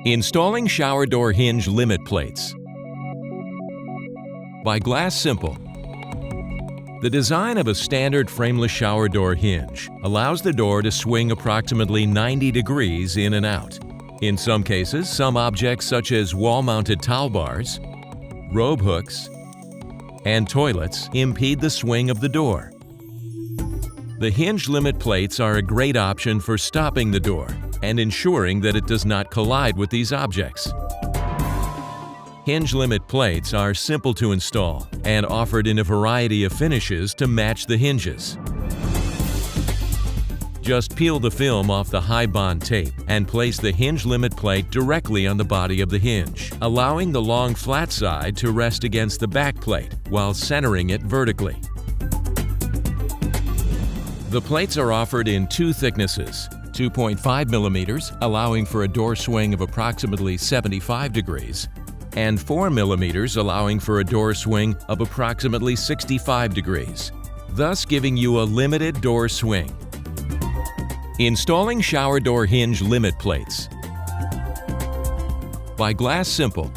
Installing shower door hinge limit plates. By Glass Simple. The design of a standard frameless shower door hinge allows the door to swing approximately 90 degrees in and out. In some cases, some objects such as wall-mounted towel bars, robe hooks, and toilets impede the swing of the door. The hinge limit plates are a great option for stopping the door and ensuring that it does not collide with these objects. Hinge limit plates are simple to install and offered in a variety of finishes to match the hinges. Just peel the film off the high bond tape and place the hinge limit plate directly on the body of the hinge, allowing the long flat side to rest against the back plate while centering it vertically. The plates are offered in two thicknesses: 2.5 millimeters, allowing for a door swing of approximately 75 degrees, and 4 millimeters, allowing for a door swing of approximately 65 degrees, thus giving you a limited door swing. Installing shower door hinge limit plates. By Glass Simple.